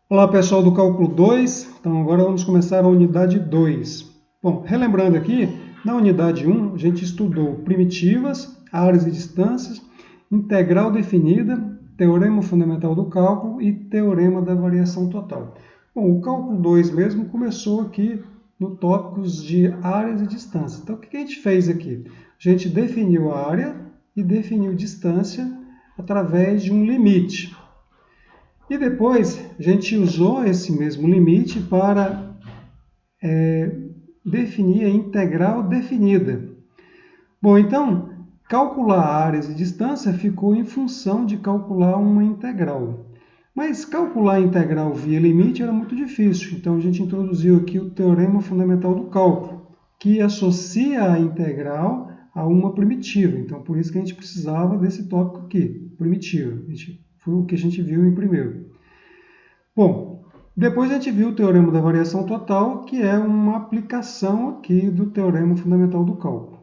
Olá pessoal do Cálculo 2, então agora vamos começar a unidade 2. Bom, relembrando aqui, na unidade 1 a gente estudou primitivas, áreas e distâncias, integral definida, teorema fundamental do cálculo e teorema da variação total. Bom, o Cálculo 2 mesmo começou aqui no tópicos de áreas e distâncias. Então o que a gente fez aqui? A gente definiu a área e definiu distância através de um limite. E depois a gente usou esse mesmo limite para definir a integral definida. Bom, então, calcular áreas e distância ficou em função de calcular uma integral. Mas calcular a integral via limite era muito difícil, então a gente introduziu aqui o teorema fundamental do cálculo, que associa a integral a uma primitiva. Então, por isso que a gente precisava desse tópico aqui, primitiva. Foi o que a gente viu em primeiro. Bom, depois a gente viu o teorema da variação total, que é uma aplicação aqui do teorema fundamental do cálculo.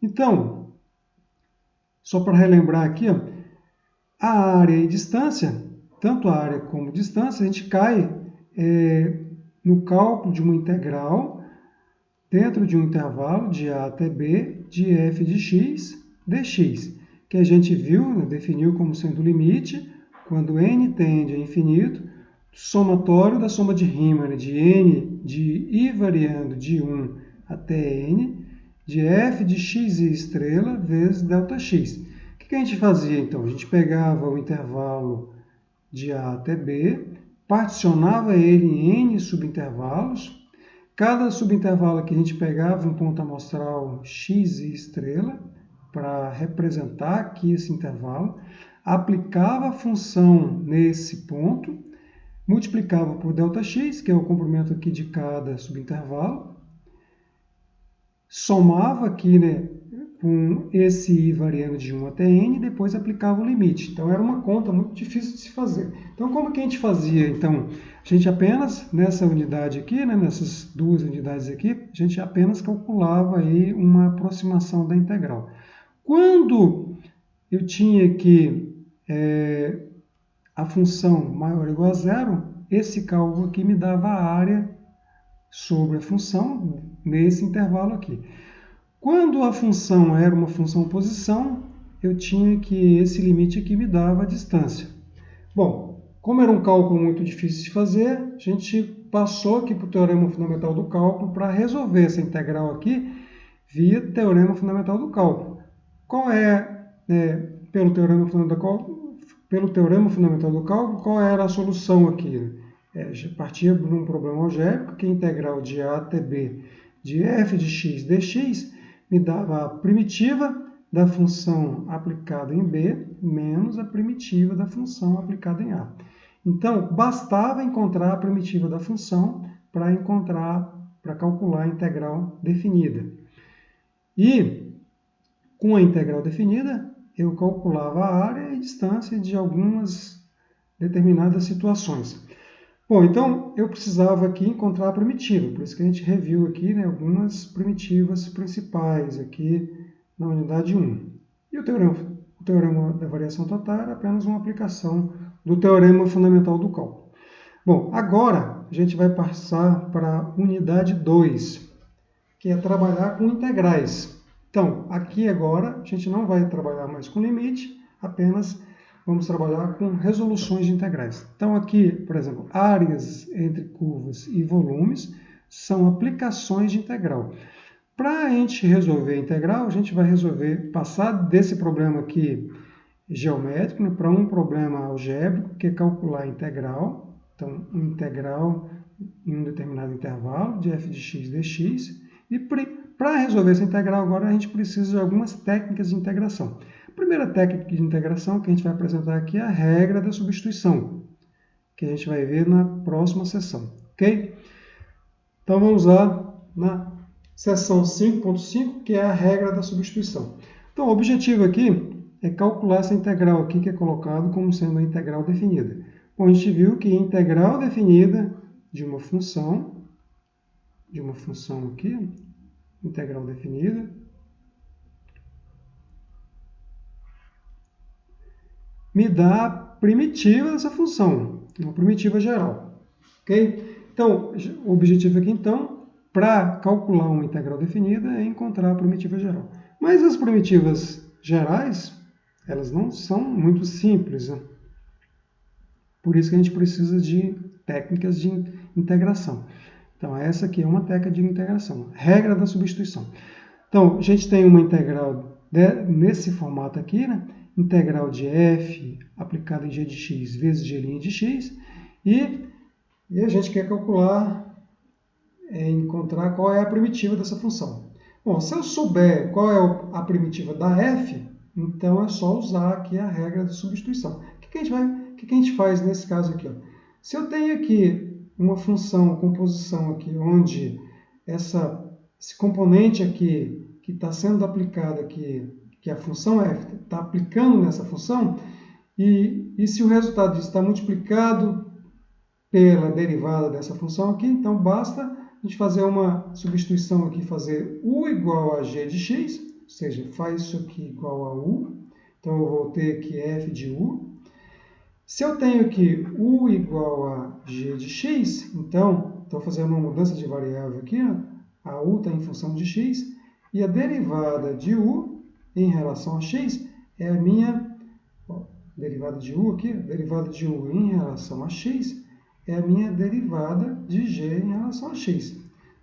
Então, só para relembrar aqui, ó, a área e distância, tanto a área como a distância, a gente cai no cálculo de uma integral dentro de um intervalo de a até b de f de x dx, que a gente viu, né, definiu como sendo o limite, quando n tende a infinito, somatório da soma de Riemann de n de i variando de 1 até n, de f de x e estrela vezes ΔX. O que a gente fazia então? A gente pegava o intervalo de A até B, particionava ele em n subintervalos. Cada subintervalo que a gente pegava um ponto amostral x e estrela, para representar aqui esse intervalo, aplicava a função nesse ponto, multiplicava por ΔX, que é o comprimento aqui de cada subintervalo, somava aqui, né, com esse i variando de 1 até n, e depois aplicava o limite. Então, era uma conta muito difícil de se fazer. Então, como que a gente fazia? Então, a gente apenas, nessa unidade aqui, né, nessas duas unidades aqui, a gente apenas calculava aí uma aproximação da integral. Quando eu tinha que a função maior ou igual a zero, esse cálculo aqui me dava a área sobre a função nesse intervalo aqui. Quando a função era uma função posição, eu tinha que esse limite aqui me dava a distância. Bom, como era um cálculo muito difícil de fazer, a gente passou aqui para o teorema fundamental do cálculo para resolver essa integral aqui via teorema fundamental do cálculo. Qual pelo teorema fundamental do cálculo, qual era a solução aqui? Partia de um problema algébrico, que a integral de a até b de f de x dx me dava a primitiva da função aplicada em b menos a primitiva da função aplicada em a. Então, bastava encontrar a primitiva da função para calcular a integral definida. E, com a integral definida, eu calculava a área e distância de algumas determinadas situações. Bom, então eu precisava aqui encontrar a primitiva, por isso que a gente reviu aqui, né, algumas primitivas principais aqui na unidade 1. E o teorema da variação total era apenas uma aplicação do teorema fundamental do cálculo. Bom, agora a gente vai passar para a unidade 2, que é trabalhar com integrais. Então, aqui agora a gente não vai trabalhar mais com limite, apenas vamos trabalhar com resoluções de integrais. Então, aqui, por exemplo, áreas entre curvas e volumes são aplicações de integral. Para a gente resolver a integral, a gente vai passar desse problema aqui geométrico, né, para um problema algébrico, que é calcular a integral. Então, integral em um determinado intervalo de f de x dx. E para resolver essa integral agora, a gente precisa de algumas técnicas de integração. A primeira técnica de integração que a gente vai apresentar aqui é a regra da substituição, que a gente vai ver na próxima sessão, ok? Então vamos lá na seção 5.5, que é a regra da substituição. Então o objetivo aqui é calcular essa integral aqui, que é colocado como sendo a integral definida. Bom, a gente viu que a integral definida de uma função aqui, integral definida, me dá a primitiva dessa função, uma primitiva geral. Ok? Então, o objetivo aqui, então, para calcular uma integral definida é encontrar a primitiva geral. Mas as primitivas gerais, elas não são muito simples, né? Por isso que a gente precisa de técnicas de integração. Então, essa aqui é uma técnica de integração. Regra da substituição. Então, a gente tem uma integral nesse formato aqui, né? Integral de f aplicada em g de x vezes g' de x. E a gente quer calcular, encontrar qual é a primitiva dessa função. Bom, se eu souber qual é a primitiva da f, então é só usar aqui a regra de substituição. O que a gente faz nesse caso aqui? Ó? Se eu tenho aqui uma função, composição aqui, onde esse componente aqui que está sendo aplicado aqui, que a função f está aplicando nessa função, e se o resultado disso está multiplicado pela derivada dessa função aqui, então basta a gente fazer uma substituição aqui, fazer u igual a g de x, ou seja, faz isso aqui igual a u, então eu vou ter aqui f de u. Se eu tenho aqui u igual a g de x, então estou fazendo uma mudança de variável aqui, ó, a u está em função de x, e a derivada de u em relação a x é a minha, derivada de u aqui, derivada de u em relação a x é a minha derivada de g em relação a x.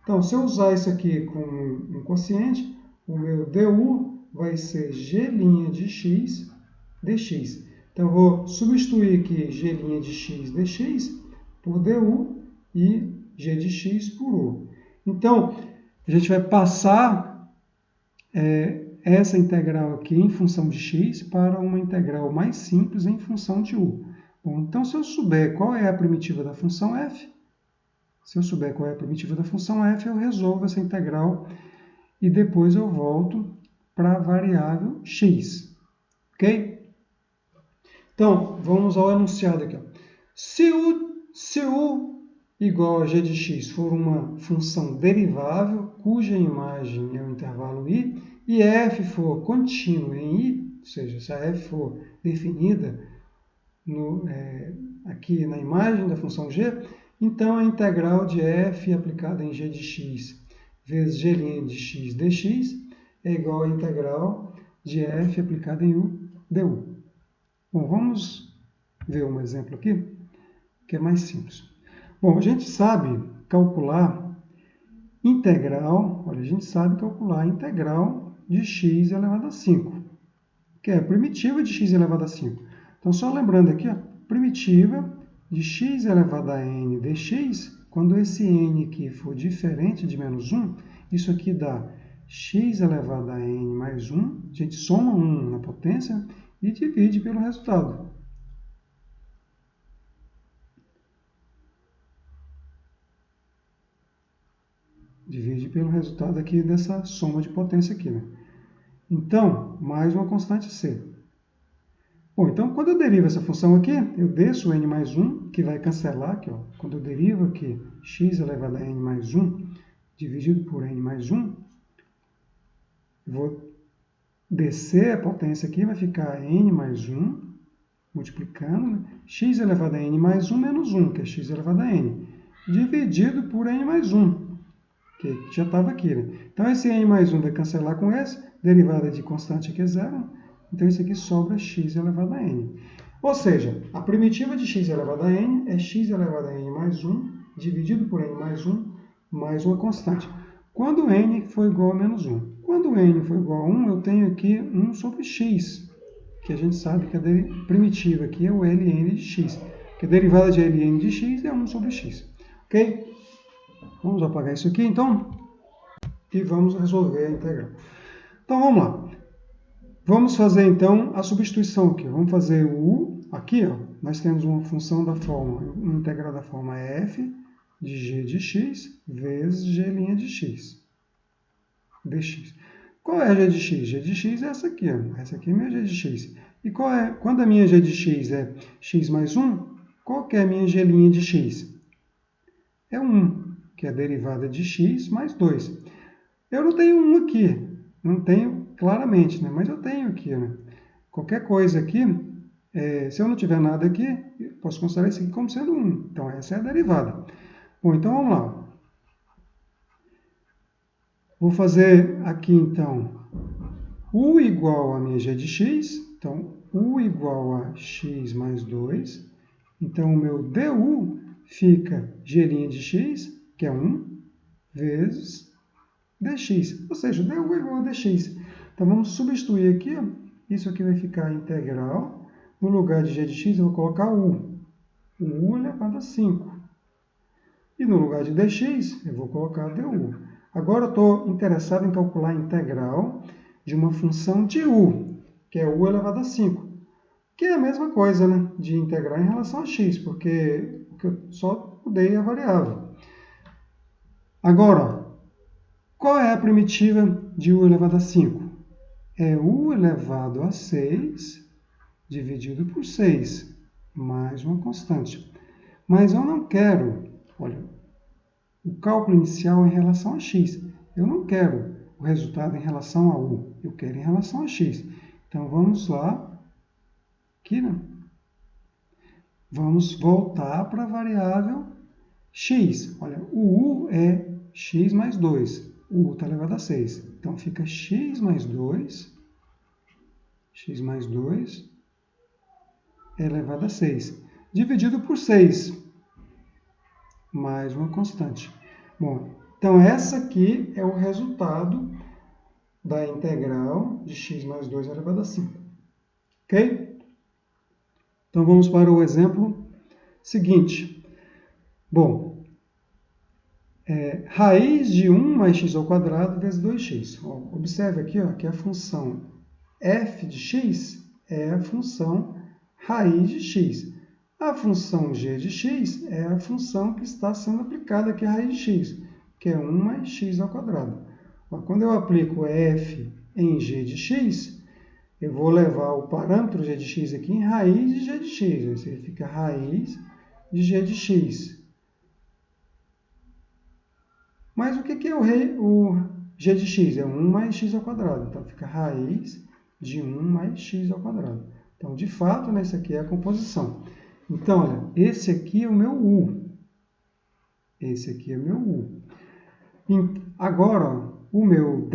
Então, se eu usar isso aqui com um quociente, o meu du vai ser g' de x dx. Então, eu vou substituir aqui g' de x dx por du e g de x por u. Então, a gente vai passar essa integral aqui em função de x para uma integral mais simples em função de u. Bom, então, se eu souber qual é a primitiva da função f, eu resolvo essa integral e depois eu volto para a variável x. Ok? Então, vamos ao enunciado aqui. Ó. Se u igual a g de x for uma função derivável, cuja imagem é o intervalo i, e f for contínuo em i, ou seja, se a f for definida aqui na imagem da função g, então a integral de f aplicada em g de x vezes g' de x dx é igual à integral de f aplicada em u du. Bom, vamos ver um exemplo aqui, que é mais simples. Bom, a gente sabe calcular integral, olha, a gente sabe calcular a integral de x elevado a 5, que é a primitiva de x elevado a 5. Então, só lembrando aqui, ó, primitiva de x elevado a n dx, quando esse n aqui for diferente de menos 1, isso aqui dá x elevado a n mais 1, a gente soma 1 na potência e divide pelo resultado. Divide pelo resultado aqui dessa soma de potência aqui, né? Então, mais uma constante c. Bom, então, quando eu derivo essa função aqui, eu desço o n mais 1, que vai cancelar aqui, ó. Quando eu derivo aqui x elevado a n mais 1, dividido por n mais 1, vou descer a potência aqui, vai ficar n mais 1, multiplicando, né? X elevado a n mais 1 menos 1, que é x elevado a n, dividido por n mais 1, que já estava aqui, né? Então, esse n mais 1 vai cancelar com esse, derivada de constante aqui é zero, então isso aqui sobra x elevado a n. Ou seja, a primitiva de x elevado a n é x elevado a n mais 1, dividido por n mais 1, mais uma constante. Quando n for igual a menos 1. Quando n for igual a 1, eu tenho aqui 1 sobre x, que a gente sabe que a primitiva aqui é o ln de x, que a derivada de ln de x é 1 sobre x. Ok? Vamos apagar isso aqui, então, e vamos resolver a integral. Então, vamos lá. Vamos fazer, então, a substituição aqui. Vamos fazer o u. Aqui, ó, nós temos uma função da forma, uma integral da forma f de g de x vezes g' de x dx. Qual é a g de x? G de x é essa aqui, ó. Essa aqui é a minha g de x. E quando a minha g de x é x mais 1, qual que é a minha g' de x? É 1, que é a derivada de x mais 2. Eu não tenho 1 aqui, não tenho claramente, né? Mas eu tenho aqui, né? Qualquer coisa aqui, se eu não tiver nada aqui, posso considerar isso aqui como sendo 1. Então, essa é a derivada. Bom, então vamos lá. Vou fazer aqui, então, u igual a minha g de x. Então, u igual a x mais 2. Então, o meu du fica g' de x, que é 1, vezes dx. Ou seja, du é igual a dx. Então, vamos substituir aqui. Isso aqui vai ficar integral. No lugar de g de x, eu vou colocar u. U elevado a 5. E no lugar de dx, eu vou colocar du. Agora eu estou interessado em calcular a integral de uma função de u, que é u elevado a 5. Que é a mesma coisa, né, de integrar em relação a x, porque eu só mudei a variável. Agora, qual é a primitiva de u elevado a 5? É u elevado a 6 dividido por 6, mais uma constante. Mas eu não quero, olha, o cálculo inicial em relação a x. Eu não quero o resultado em relação a u, eu quero em relação a x. Então, vamos lá, aqui, né? Vamos voltar para a variável x. Olha, o u é x mais 2. O u está elevado a 6. Então, fica x mais 2 elevado a 6, dividido por 6, mais uma constante. Bom, então essa aqui é o resultado da integral de x mais 2 elevado a 5. Ok? Então vamos para o exemplo seguinte. Bom, raiz de 1 mais x ao quadrado vezes 2x. Ó, observe aqui ó, que a função f de x é a função raiz de x. A função g de x é a função que está sendo aplicada aqui a raiz de x, que é 1 mais x ao quadrado. Quando eu aplico f em g de x, eu vou levar o parâmetro g de x aqui em raiz de g de x. Ou seja, fica raiz de g de x. Mas o que é o g de x? É 1 mais x ao quadrado. Então, fica raiz de 1 mais x ao quadrado. Então, de fato, essa aqui é a composição. Então, olha, esse aqui é o meu u. Esse aqui é o meu u. Agora, ó, o meu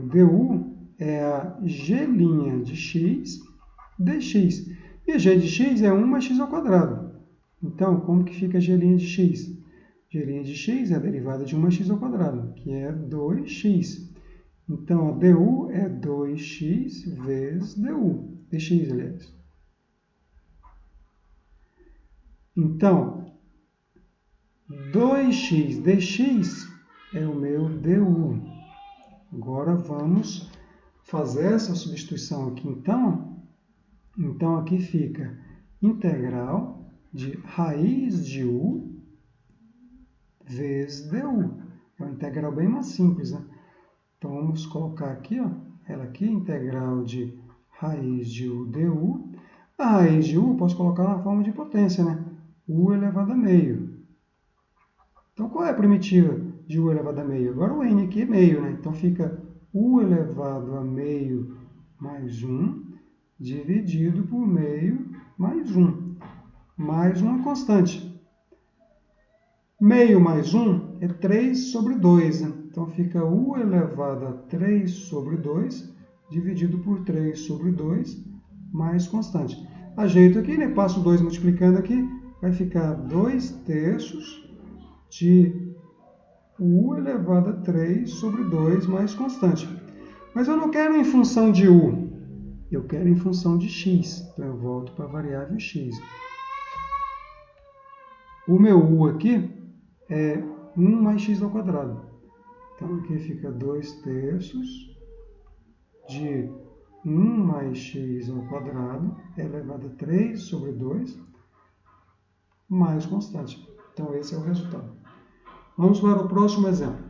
du é a g' de x dx. E g de x é 1 mais x ao quadrado. Então, como que fica g' de x? G' de x é a derivada de 1 mais x ao quadrado, que é 2x. Então, a du é 2x vezes du. Dx, aliás. Então, 2x dx é o meu du. Agora vamos fazer essa substituição aqui, então. Então, aqui fica integral de raiz de u vezes du. É uma integral bem mais simples, né? Então, vamos colocar aqui, ó, ela aqui, integral de raiz de u du. A raiz de u eu posso colocar na forma de potência, né? U elevado a meio. Então, qual é a primitiva de u elevado a meio? Agora o n aqui é meio, né? Então, fica u elevado a meio mais 1 dividido por meio mais 1, mais uma constante. Meio mais 1 é 3 sobre 2. Né? Então, fica u elevado a 3 sobre 2 dividido por 3 sobre 2 mais constante. Ajeito aqui, né? Passo 2 multiplicando aqui, vai ficar 2 terços de u elevado a 3 sobre 2 mais constante. Mas eu não quero em função de u, eu quero em função de x. Então, eu volto para a variável x. O meu u aqui é 1 mais x ao quadrado. Então, aqui fica 2 terços de 1 mais x ao quadrado elevado a 3 sobre 2 mais constante. Então, esse é o resultado. Vamos para o próximo exemplo.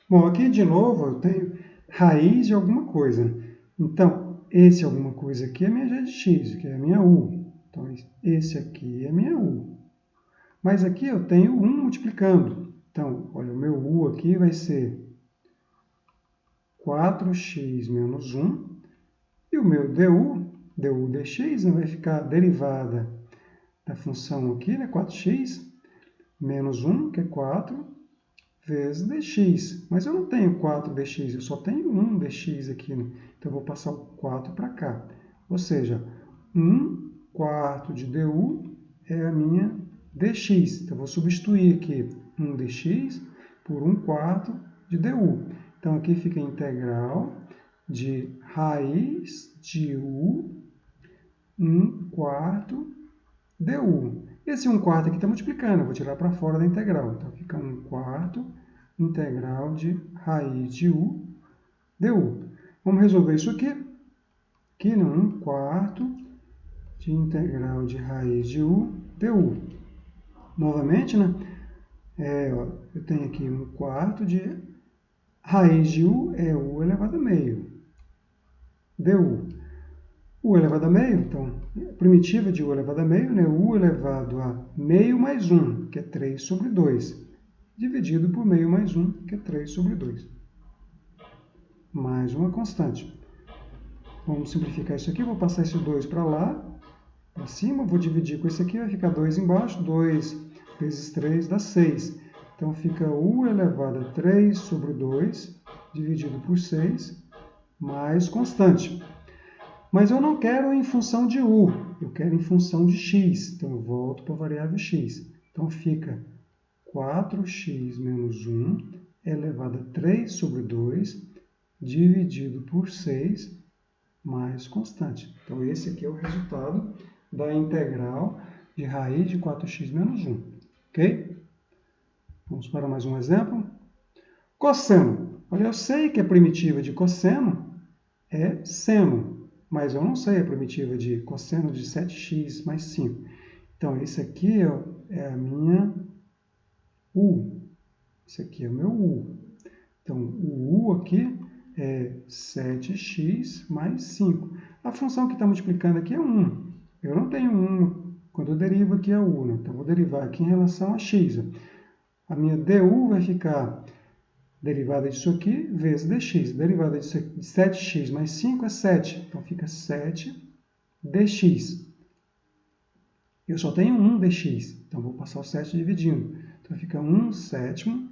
Bom, aqui de novo eu tenho raiz de alguma coisa. Então, esse alguma coisa aqui é minha g de x, que é a minha u. Então, esse aqui é minha u. Mas aqui eu tenho 1 multiplicando. Então, olha, o meu u aqui vai ser 4x menos 1 E o meu du dx vai ficar a derivada da função aqui, né, 4x, menos 1, que é 4, vezes dx. Mas eu não tenho 4 dx, eu só tenho 1 dx aqui, né? Então, eu vou passar o 4 para cá. Ou seja, 1 quarto de du é a minha dx. Então, eu vou substituir aqui 1 dx por 1 quarto de du. Então, aqui fica a integral de raiz de u 1 quarto du. Esse 1 quarto aqui está multiplicando, eu vou tirar para fora da integral. Então, fica 1 quarto integral de raiz de u du. Vamos resolver isso aqui. Aqui, no 1 quarto de integral de raiz de u du. Novamente, né? Eu tenho aqui 1 quarto de raiz de u é u elevado a meio du. U elevado a meio, então, primitiva de u elevado a meio, né? U elevado a meio mais 1, que é 3 sobre 2, dividido por meio mais 1, que é 3 sobre 2. Mais uma constante. Vamos simplificar isso aqui, vou passar esse 2 para lá, para cima, vou dividir com esse aqui, vai ficar 2 embaixo, 2 vezes 3 dá 6. Então, fica u elevado a 3 sobre 2, dividido por 6, mais constante. Mas eu não quero em função de u, eu quero em função de x. Então, eu volto para a variável x. Então, fica 4x menos 1 elevado a 3 sobre 2, dividido por 6, mais constante. Então, esse aqui é o resultado da integral de raiz de 4x menos 1. Ok? Vamos para mais um exemplo. Cosseno. Olha, eu sei que a primitiva de cosseno é seno, mas eu não sei a primitiva de cosseno de 7x mais 5. Então, esse aqui é a minha u. Esse aqui é o meu u. Então, o u aqui é 7x mais 5. A função que está multiplicando aqui é 1. Eu não tenho 1 quando eu derivo aqui a u, né? Então, vou derivar aqui em relação a x. A minha du vai ficar derivada disso aqui vezes dx. Derivada de 7x mais 5 é 7. Então, fica 7 dx. Eu só tenho 1 dx. Então, vou passar o 7 dividindo. Então, fica 1 sétimo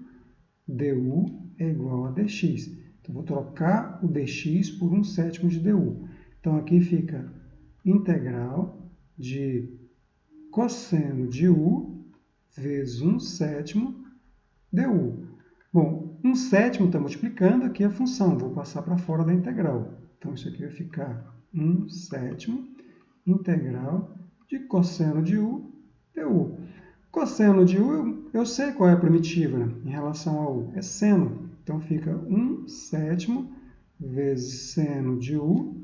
du é igual a dx. Então, vou trocar o dx por 1 sétimo de du. Então, aqui fica integral de cosseno de u vezes 1 sétimo du. Bom, 1 sétimo está multiplicando aqui a função. Vou passar para fora da integral. Então, isso aqui vai ficar 1 sétimo integral de cosseno de u du. Cosseno de u, eu sei qual é a primitiva, né, em relação a u. É seno. Então, fica 1 sétimo vezes seno de u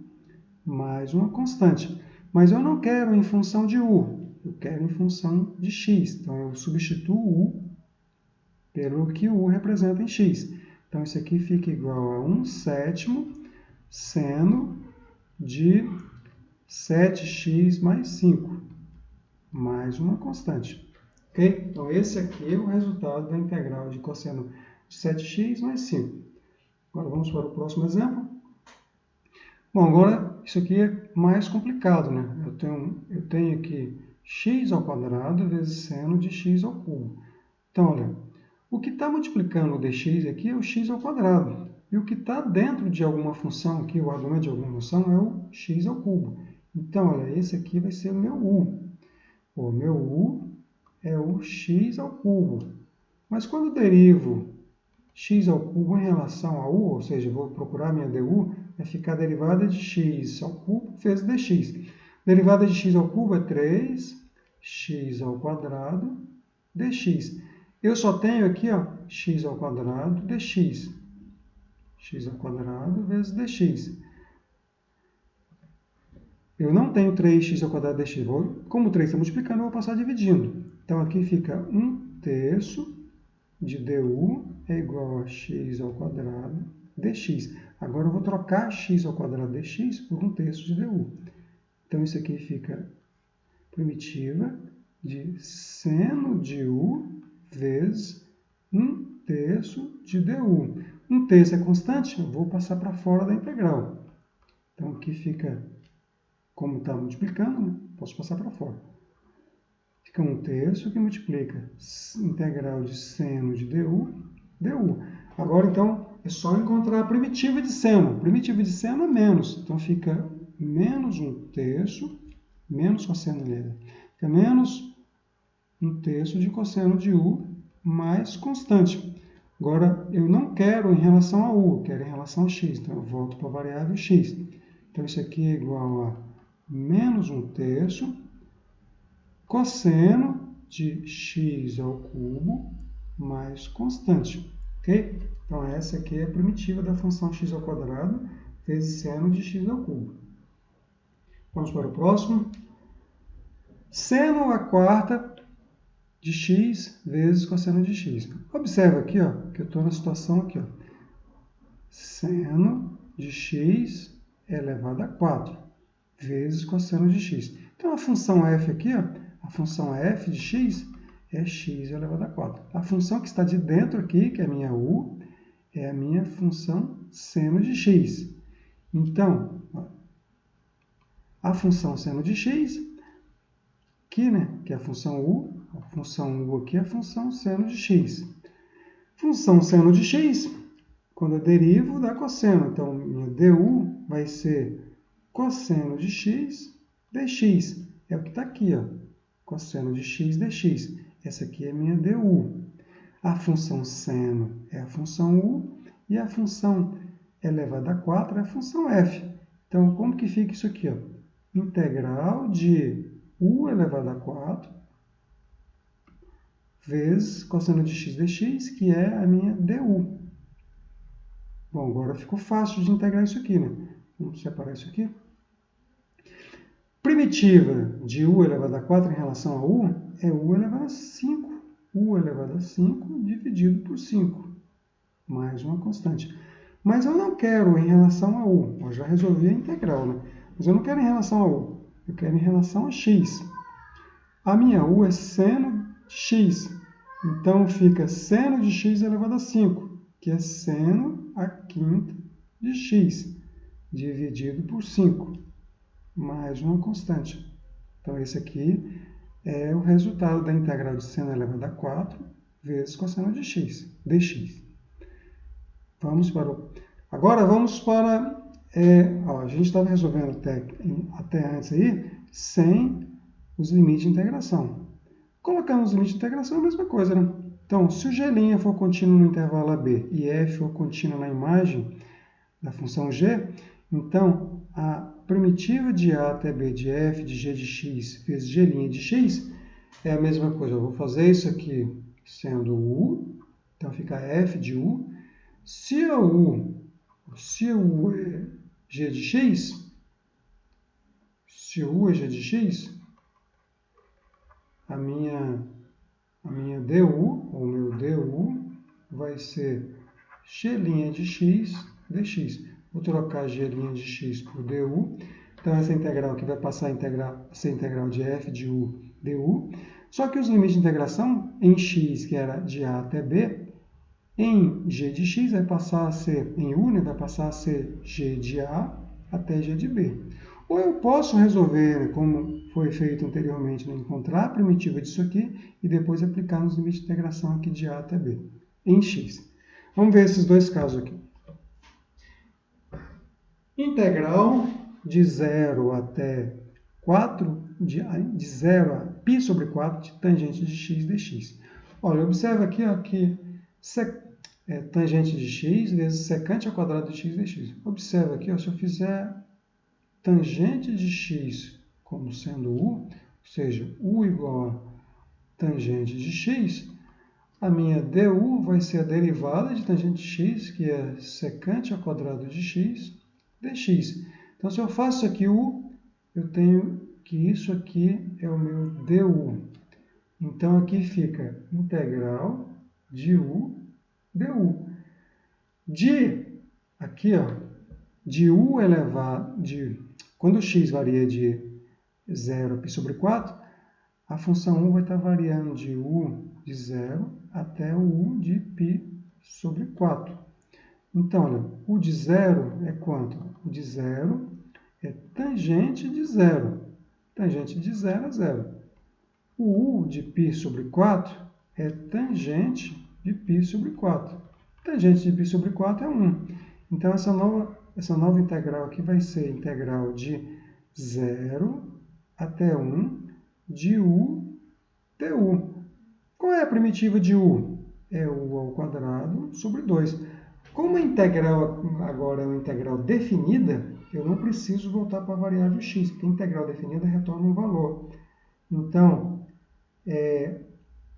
mais uma constante. Mas eu não quero em função de u. Eu quero em função de x. Então, eu substituo u pelo que u representa em x. Então, isso aqui fica igual a 1 sétimo seno de 7x mais 5, mais uma constante. Ok? Então, esse aqui é o resultado da integral de cosseno de 7x mais 5. Agora, vamos para o próximo exemplo. Bom, agora, isso aqui é mais complicado, né? Eu tenho aqui x ao quadrado vezes seno de x ao cubo. Então, olha, o que está multiplicando o dx aqui é o x ao quadrado. E o que está dentro de alguma função aqui, o argumento de alguma função, é o x ao cubo. Então, olha, esse aqui vai ser o meu u. O meu u é o x ao cubo. Mas quando eu derivo x ao cubo em relação a u, ou seja, vou procurar a minha du, vai ficar a derivada de x ao cubo vezes dx. Derivada de x ao cubo é 3x ao quadrado dx. Eu só tenho aqui, ó, x ao quadrado dx. X ao quadrado vezes dx. Eu não tenho 3x ao quadrado dx. Como 3 está multiplicando, eu vou passar dividindo. Então, aqui fica 1/3 de du é igual a x ao quadrado dx. Agora, eu vou trocar x ao quadrado dx por 1/3 de du. Então, isso aqui fica primitiva de seno de u vezes 1/3 de du. 1/3 é constante, eu vou passar para fora da integral. Então, aqui fica, como está multiplicando, né? Posso passar para fora. Fica 1/3 que multiplica integral de seno de du, du. Agora, então, é só encontrar a primitiva de seno. Primitiva de seno é menos. Então, fica menos 1/3, menos cosseno dele. Fica menos 1/3 de cosseno de u mais constante. Agora, eu não quero em relação a u, eu quero em relação a x. Então, eu volto para a variável x. Então, isso aqui é igual a menos 1/3 cosseno de x ao cubo mais constante. Ok? Então, essa aqui é a primitiva da função x ao quadrado vezes seno de x ao cubo. Vamos para o próximo. Seno à quarta de x vezes cosseno de x. Observa aqui, ó, que eu estou na situação aqui. Ó. Seno de x elevado a 4 vezes cosseno de x. Então, a função f aqui, ó, a função f de x é x elevado a 4. A função que está de dentro aqui, que é a minha u, é a minha função seno de x. Então, ó, a função seno de x, aqui, né, que é a função u aqui é a função seno de x. Função seno de x, quando eu derivo, dá cosseno. Então, minha du vai ser cosseno de x dx. É o que está aqui, ó. Cosseno de x dx. Essa aqui é minha du. A função seno é a função u e a função elevada a 4 é a função f. Então, como que fica isso aqui? Ó? Integral de u elevado a 4 vezes cosseno de x dx, que é a minha du. Bom, agora ficou fácil de integrar isso aqui, né? Vamos separar isso aqui. Primitiva de u elevado a 4 em relação a u é u elevado a 5. U elevado a 5 dividido por 5, mais uma constante. Mas eu não quero em relação a u. Eu já resolvi a integral, né? Mas eu não quero em relação a u. Eu quero em relação a x. A minha u é seno de x. Então, fica seno de x elevado a 5, que é seno a quinta de x, dividido por 5, mais uma constante. Então, esse aqui é o resultado da integral de seno elevado a 4 vezes cosseno de x, dx. Agora vamos para... a gente estava resolvendo até antes aí, sem os limites de integração. Colocando os limites de integração é a mesma coisa, né? Então, se o g' for contínuo no intervalo AB e f for contínuo na imagem da função g, então a primitiva de a até b de f de g de x vezes g' de x é a mesma coisa. Eu vou fazer isso aqui sendo u, então fica f de u. Se o u é g de x, a minha du, ou meu du, vai ser g' de x dx. Vou trocar g' de x por du. Então, essa integral aqui vai passar a ser integral de f de u du. Só que os limites de integração em x, que era de a até b, em g de x vai passar a ser, em u, né, vai passar a ser g de a até g de b. Ou eu posso resolver, como foi feito anteriormente, né, encontrar a primitiva disso aqui e depois aplicar nos limites de integração aqui de a até b, em x. Vamos ver esses dois casos aqui. Integral de 0 até 4, de 0 a π sobre 4 de tangente de x dx. Olha, observa aqui ó, que tangente de x vezes secante ao quadrado de x dx. Observa aqui, ó, se eu fizer tangente de x como sendo u, ou seja, u igual a tangente de x, a minha du vai ser a derivada de tangente de x, que é secante ao quadrado de x dx. Então, se eu faço aqui u, eu tenho que isso aqui é o meu du. Então, aqui fica integral de u du. Aqui, ó, de u elevado, quando o x varia de 0 a π sobre 4, a função u vai estar variando de u de 0 até o u de π sobre 4. Então, olha, u de 0 é quanto? U de 0, é tangente de zero. Tangente de 0 é 0. O U de π sobre 4 é tangente de π sobre 4. Tangente de π sobre 4 é 1. Então, essa nova integral aqui vai ser integral de 0 até 1 de U du. Qual é a primitiva de U? É U ao quadrado sobre 2. Como a integral agora é uma integral definida, eu não preciso voltar para a variável x, porque a integral definida retorna um valor. Então,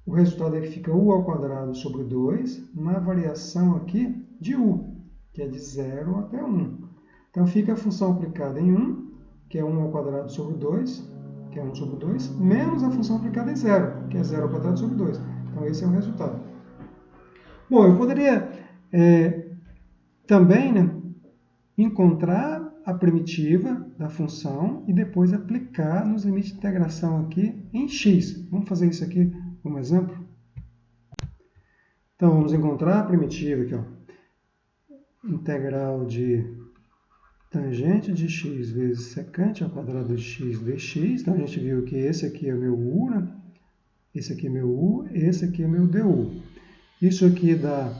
o resultado é que fica U ao quadrado sobre 2 na variação aqui de U, que é de 0 até 1. Então, fica a função aplicada em 1, que é 1 ao quadrado sobre 2, que é 1 sobre 2, menos a função aplicada em 0, que é 0 ao quadrado sobre 2. Então, esse é o resultado. Bom, eu poderia também encontrar a primitiva da função e depois aplicar nos limites de integração aqui em x. Vamos fazer isso aqui como exemplo? Então, vamos encontrar a primitiva aqui, ó. Integral de tangente de x vezes secante ao quadrado de x dx. Então, a gente viu que esse aqui é o meu u, né? Esse aqui é meu u, esse aqui é meu du. Isso aqui dá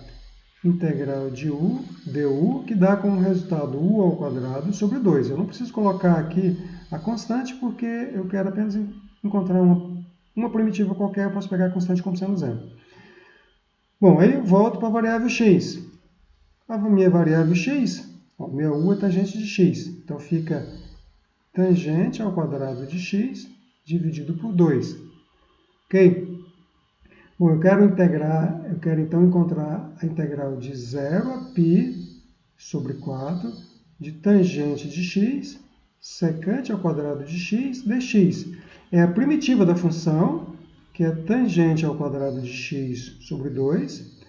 integral de u du, que dá como resultado u ao quadrado sobre 2. Eu não preciso colocar aqui a constante, porque eu quero apenas encontrar uma primitiva qualquer, eu posso pegar a constante como sendo zero. Bom, aí eu volto para a variável x. A minha variável x, minha u é tangente de x. Então, fica tangente ao quadrado de x dividido por 2. Ok? Bom, eu quero então encontrar a integral de 0 a π sobre 4 de tangente de x, secante ao quadrado de x, dx. É a primitiva da função, que é tangente ao quadrado de x sobre 2,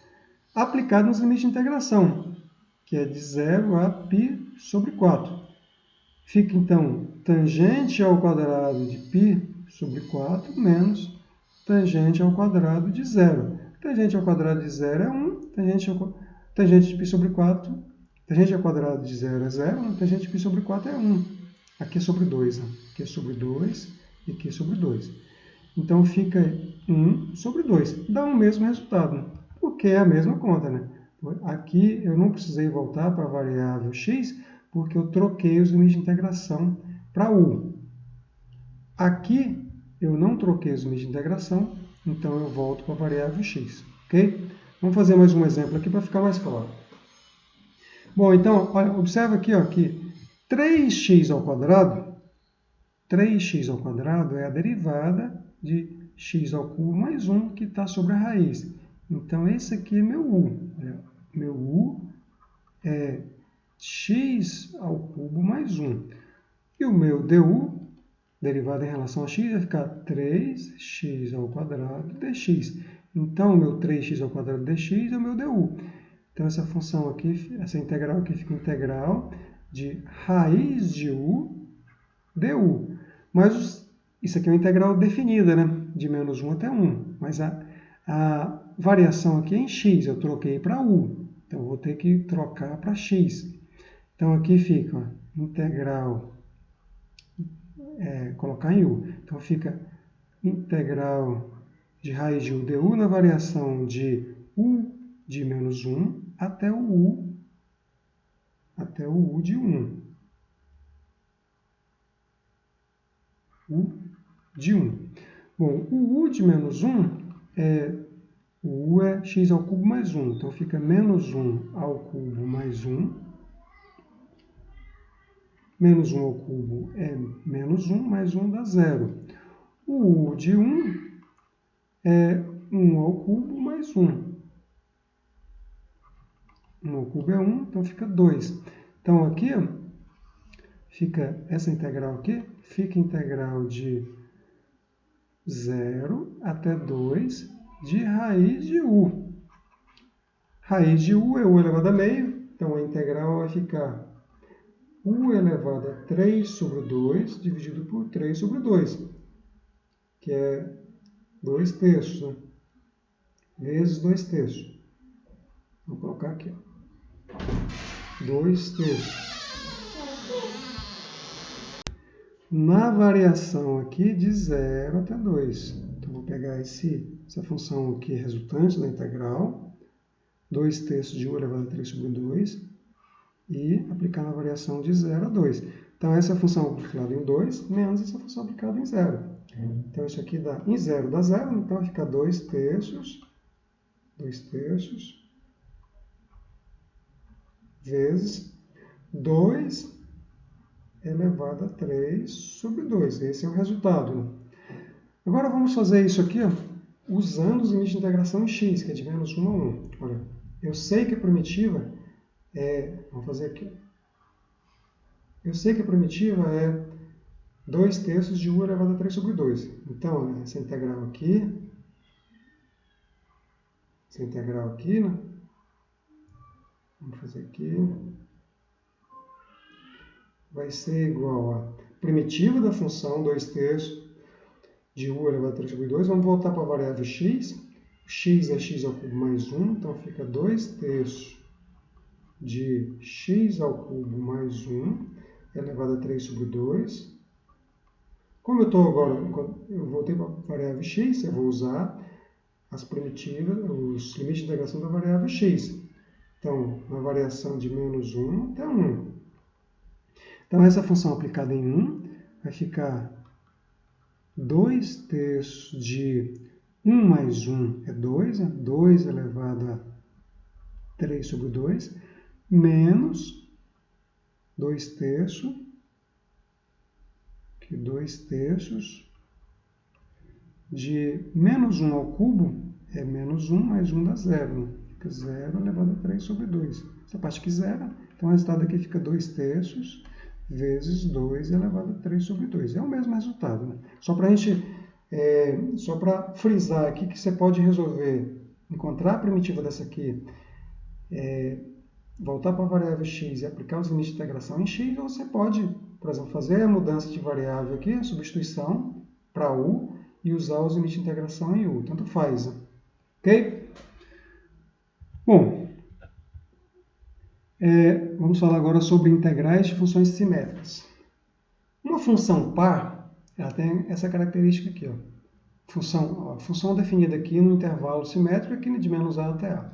aplicada nos limites de integração, que é de 0 a π sobre 4. Fica, então, tangente ao quadrado de π sobre 4 menos tangente ao quadrado de 0. Tangente ao quadrado de 0 é 1, tangente de π sobre 4, tangente ao quadrado de 0 é 0, tangente de π sobre 4 é 1. Aqui é sobre 2, né? Aqui é sobre 2 e aqui é sobre 2. Então, fica 1 sobre 2. Dá o mesmo resultado, porque é a mesma conta, né? Aqui eu não precisei voltar para a variável x, porque eu troquei os limites de integração para u. Aqui eu não troquei os limites de integração, então eu volto para a variável x, ok? Vamos fazer mais um exemplo aqui para ficar mais claro. Bom, então, olha, observa aqui, ó, que 3x ao quadrado é a derivada de x ao cubo mais 1, que está sobre a raiz. Então, esse aqui é meu u. Olha, meu u é x ao cubo mais 1. E o meu du, derivada em relação a x, vai ficar 3x ao quadrado dx. Então, o meu 3x ao quadrado dx é o meu du. Então, essa função aqui, essa integral aqui fica integral de raiz de u du. Mas isso aqui é uma integral definida, né? De menos 1 até 1. Mas a variação aqui é em x, eu troquei para u. Então, eu vou ter que trocar para x. Então, aqui fica, ó, integral, colocar em u. Então, fica integral de raiz de u du na variação de u de menos 1 até o u de 1. U de 1. Bom, o u de menos 1 o u é x ao cubo mais 1. Então, fica menos 1 ao cubo mais 1. Menos 1 ao cubo é menos 1, mais 1 dá 0. O u de 1 é 1 ao cubo mais 1. 1 ao cubo é 1, então fica 2. Então, aqui, fica essa integral aqui, fica integral de 0 até 2 de raiz de u. Raiz de u é u elevado a meio, então a integral vai ficar u elevado a 3 sobre 2 dividido por 3 sobre 2, que é 2 terços, né? Vezes 2 terços. Vou colocar aqui, ó. 2 terços. na variação aqui de 0 até 2. Então, vou pegar essa função aqui resultante da integral, 2/3 de u elevado a 3 sobre 2, e aplicar na variação de 0 a 2. Então, essa função aplicada em 2 menos essa função aplicada em 0. Então, isso aqui dá, em 0 dá 0, então fica 2/3 vezes 2 elevado a 3 sobre 2. Esse é o resultado. Agora vamos fazer isso aqui, ó, usando os limites de integração em x, que é de menos 1 a 1. Olha, eu sei que a primitiva vamos fazer aqui. Eu sei que a primitiva é 2/3 de u elevado a 3 sobre 2. Então, olha, essa integral aqui, né? Vamos fazer aqui. Vai ser igual a primitiva da função 2/3 de u elevado a 3 sobre 2. Vamos voltar para a variável x. O x é x ao cubo mais 1, então fica 2/3 de x ao cubo mais 1 elevado a 3 sobre 2. Como eu estou agora, eu voltei para a variável x, eu vou usar as primitivas, os limites de integração da variável x. Então, na variação de menos 1 até 1. Então, essa função aplicada em 1 vai ficar 2/3 de 1 mais 1 é 2, 2 elevado a 3 sobre 2, menos 2/3, que 2/3 de menos 1 ao cubo é menos 1 mais 1 dá 0. Né? Fica 0 elevado a 3 sobre 2. Essa parte aqui zero, então o resultado aqui fica 2/3 vezes 2 elevado a 3 sobre 2. É o mesmo resultado. Né? Só para frisar aqui que você pode resolver, encontrar a primitiva dessa aqui, voltar para a variável x e aplicar os limites de integração em x, ou você pode, por exemplo, fazer a mudança de variável aqui, a substituição para u, e usar os limites de integração em u. Tanto faz. Né? Ok? Bom, vamos falar agora sobre integrais de funções simétricas. Uma função par, ela tem essa característica aqui. Ó. Função definida aqui no intervalo simétrico aqui de menos a até a.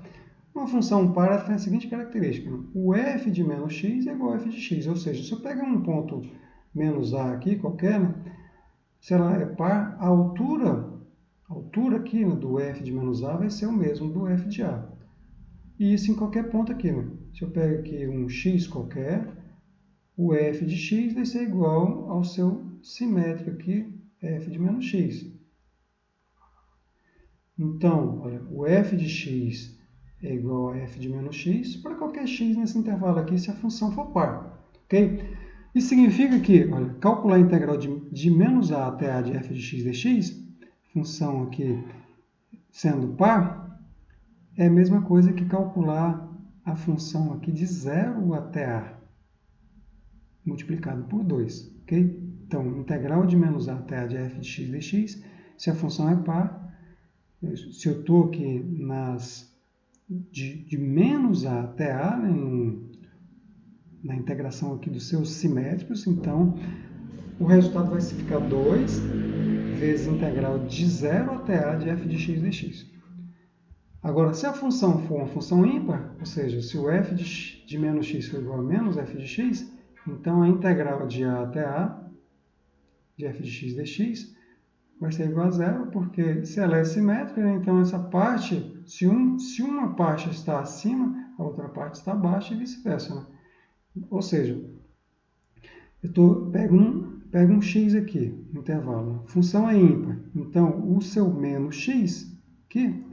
Uma função par ela tem a seguinte característica. Né? O f de menos x é igual a f de x. Ou seja, se eu pegar um ponto menos a aqui, qualquer, né? Se ela é par, a altura aqui, né, do f de menos a vai ser o mesmo do f de a. E isso em qualquer ponto aqui. Né? Se eu pego aqui um x qualquer, o f de x vai ser igual ao seu simétrico aqui, f de menos x. Então, olha, o f de x é igual a f de menos x para qualquer x nesse intervalo aqui, se a função for par. Ok? Isso significa que, olha, calcular a integral de menos a até a de f de x dx, função aqui sendo par, é a mesma coisa que calcular a função aqui de 0 até a multiplicado por 2. Ok? Então, integral de menos a até a de f de x dx, se a função é par, se eu estou aqui de menos a até a, né, na integração aqui dos seus simétricos, então o resultado vai ficar 2 vezes integral de 0 até a de f de x dx. Agora, se a função for uma função ímpar, ou seja, se o f de menos x for igual a menos f de x, então a integral de a até a de f de x dx vai ser igual a zero, porque se ela é simétrica, né, então essa parte, se uma parte está acima, a outra parte está abaixo e vice-versa. Né? Ou seja, pego um x aqui, intervalo. A função é ímpar, então o seu menos x aqui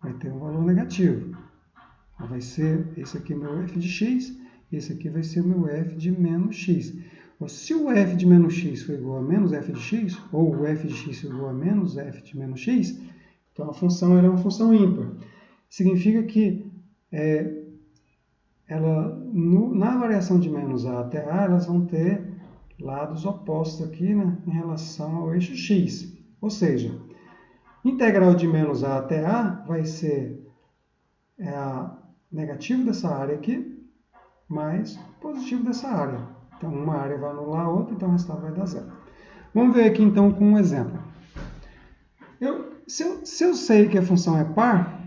vai ter um valor negativo. Então, vai ser esse aqui meu f de x, esse aqui vai ser o meu f de menos x. Se o f de menos x for igual a menos f de x, ou o f de x for igual a menos f de menos x, então a função é uma função ímpar. Significa que na variação de menos a até a, elas vão ter lados opostos aqui, né, em relação ao eixo x. Ou seja, integral de menos a até a vai ser negativo dessa área aqui, mais positivo dessa área. Então, uma área vai anular a outra, então o resultado vai dar zero. Vamos ver aqui, então, com um exemplo. Se eu sei que a função é par,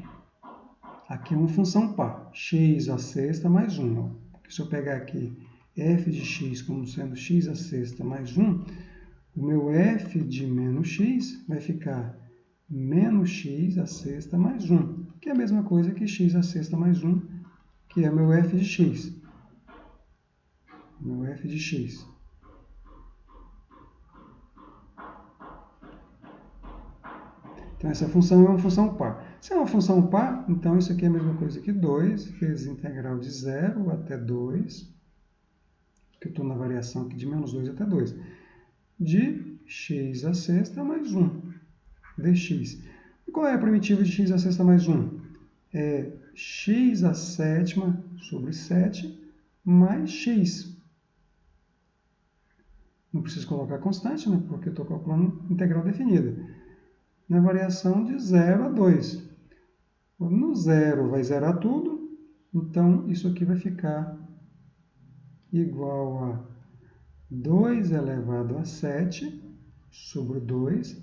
aqui é uma função par, x à sexta mais 1. Se eu pegar aqui f de x como sendo x à sexta mais 1, o meu f de menos x vai ficar menos x à sexta mais 1, que é a mesma coisa que x à sexta mais 1, que é meu f de x. Meu f de x. Então, essa função é uma função par. Se é uma função par, então isso aqui é a mesma coisa que 2 vezes integral de 0 até 2, que eu estou na variação aqui de menos 2 até 2, de x à sexta mais 1, dx. E qual é a primitiva de x à sexta mais 1? É x à sétima sobre 7 mais x. Não preciso colocar constante, né? Porque eu estou calculando integral definida. Na variação de 0 a 2. No 0 vai zerar tudo, então isso aqui vai ficar igual a 2 elevado a 7 sobre 2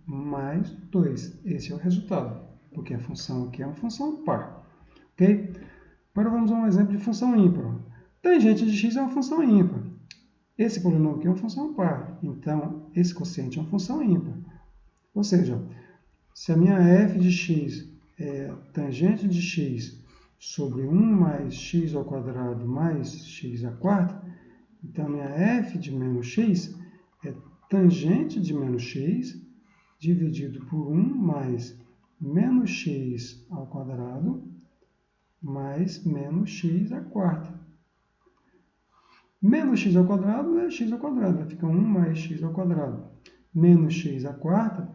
mais 2. Esse é o resultado, porque a função aqui é uma função par. Ok? Agora vamos a um exemplo de função ímpar. Tangente de x é uma função ímpar. Esse polinômio aqui é uma função par, então esse quociente é uma função ímpar. Ou seja, se a minha f de x é tangente de x sobre 1 mais x ao quadrado mais x à quarta, então a minha f de menos x é tangente de menos x dividido por 1 mais menos x ao quadrado mais menos x à quarta. Menos x ao quadrado é x ao quadrado, vai ficar 1 mais x ao quadrado. Menos x à quarta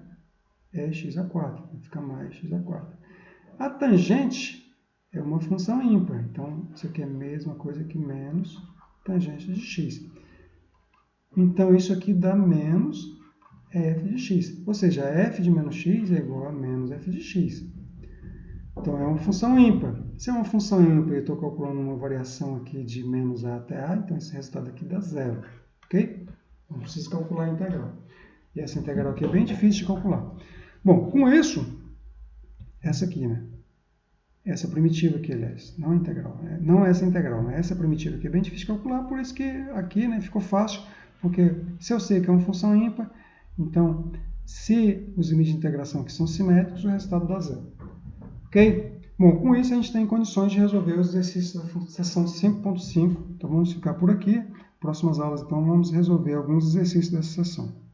é x à quarta, vai ficar mais x à quarta. A tangente é uma função ímpar, então isso aqui é a mesma coisa que menos tangente de x. Então isso aqui dá menos f de x, ou seja, f de menos x é igual a menos f de x. Então é uma função ímpar. Se é uma função ímpar e eu estou calculando uma variação aqui de menos a até a, então esse resultado aqui dá zero, ok? Não preciso calcular a integral. E essa integral aqui é bem difícil de calcular. Bom, com isso, essa aqui, né? Essa primitiva aqui, aliás, não a integral, não essa integral, né? Essa primitiva aqui é bem difícil de calcular, por isso que aqui, né, ficou fácil, porque se eu sei que é uma função ímpar, então, se os limites de integração aqui são simétricos, o resultado dá zero. Ok? Bom, com isso a gente tem condições de resolver os exercícios da seção 5.5, então vamos ficar por aqui. Próximas aulas, então, vamos resolver alguns exercícios dessa seção.